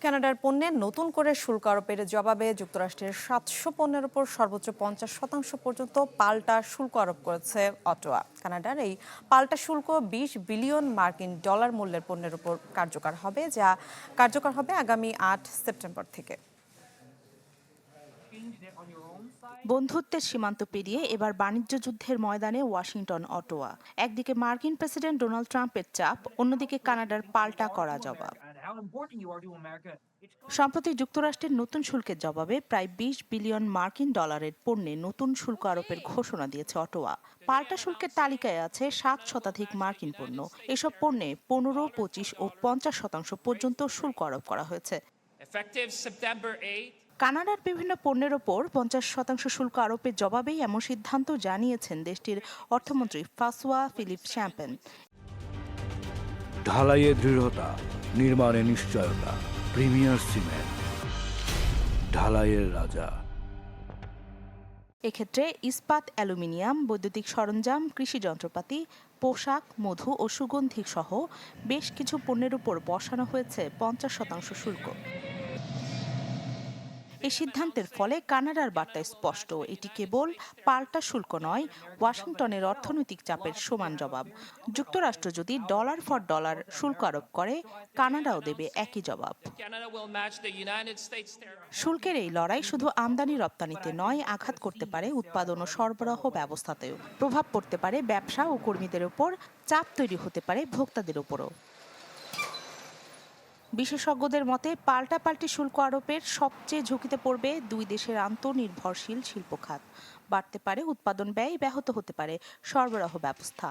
কানাডার পণ্যে নতুন করে শুল্ক আরোপের জবাবে যুক্তরাষ্ট্রের ৭০০ পণ্যের উপর সর্বোচ্চ ৫০% পর্যন্ত পাল্টা শুল্ক আরোপ করেছে অটোয়া। কানাডার এই পাল্টা শুল্ক ২০ বিলিয়ন মার্কিন ডলার মূল্যের পণ্যের উপর কার্যকর হবে, যা কার্যকর হবে আগামী ৮ সেপ্টেম্বর থেকে। বন্ধুত্বের সীমান্ত পেরিয়ে এবার বাণিজ্য যুদ্ধের ময়দানে ওয়াশিংটন অটোয়া। একদিকে মার্কিন প্রেসিডেন্ট ডোনাল্ড ট্রাম্পের চাপ, অন্যদিকে কানাডার পাল্টা করা জবাব। সম্প্রতি যুক্তরাষ্ট্রের নতুন শুল্কের জবাবে প্রায় ২০ বিলিয়ন মার্কিন ডলারের পণ্যে নতুন শুল্ক আরোপের ঘোষণা দিয়েছে অটোয়া। পাল্টা শুল্কের তালিকায় আছে ৭ শতাধিক মার্কিন পণ্য। এসব পণ্যে ১৫, ২৫ ও ৫০% পর্যন্ত শুল্ক আরোপ করা হয়েছে। কানাডার বিভিন্ন পণ্যের ওপর ৫০% শুল্ক আরোপের জবাবেই এমন সিদ্ধান্ত জানিয়েছেন দেশটির অর্থমন্ত্রী ফ্রাঁসোয়া ফিলিপ শ্যাম্পেন। ঢালাইয়ে দৃঢ়তা, নির্মাণে নিশ্চয়তা, প্রিমিয়ার সিমেন্ট, ঢালাইয়ের রাজা। এক্ষেত্রে ইস্পাত, অ্যালুমিনিয়াম, বৈদ্যুতিক সরঞ্জাম, কৃষি যন্ত্রপাতি, পোশাক, মধু ও সুগন্ধি সহ বেশ কিছু পণ্যের উপর বসানো হয়েছে ৫০% শুল্ক। এই সিদ্ধান্তের ফলে কানাডার বার্তা স্পষ্ট, এটি কেবল পাল্টা শুল্ক নয়, ওয়াশিংটনের অর্থনৈতিক চাপের সমান জবাব। যুক্তরাষ্ট্র যদি ডলার ফর ডলার শুল্ক আরোপ করে, কানাডাও দেবে একই জবাব। শুল্কের এই লড়াই শুধু আমদানি রপ্তানিতে নয়, আঘাত করতে পারে উৎপাদন ও সরবরাহ ব্যবস্থাতেও। প্রভাব পড়তে পারে ব্যবসা ও কর্মীদের ওপর, চাপ তৈরি হতে পারে ভোক্তাদের ওপরও। বিশেষজ্ঞদের মতে পাল্টাপাল্টি শুল্ক আরোপের সবচেয়ে ঝুঁকিতে পড়বে দুই দেশের আন্তঃনির্ভরশীল শিল্প খাত। বাড়তে পারে উৎপাদন ব্যয়, ব্যাহত হতে পারে সরবরাহ ব্যবস্থা।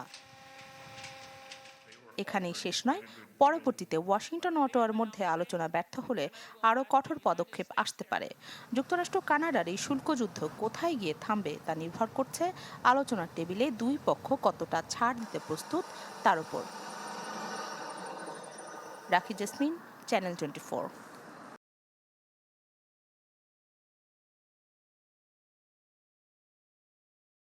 এখানেই শেষ নয়, পরবর্তীতে ওয়াশিংটন ও অটোয়ার মধ্যে আলোচনা ব্যর্থ হলে আরও কঠোর পদক্ষেপ আসতে পারে। যুক্তরাষ্ট্র কানাডার এই শুল্ক যুদ্ধ কোথায় গিয়ে থামবে তা নির্ভর করছে আলোচনার টেবিলে দুই পক্ষ কতটা ছাড় দিতে প্রস্তুত তার উপর। রাখি জেসমিন, চ্যানেল 24।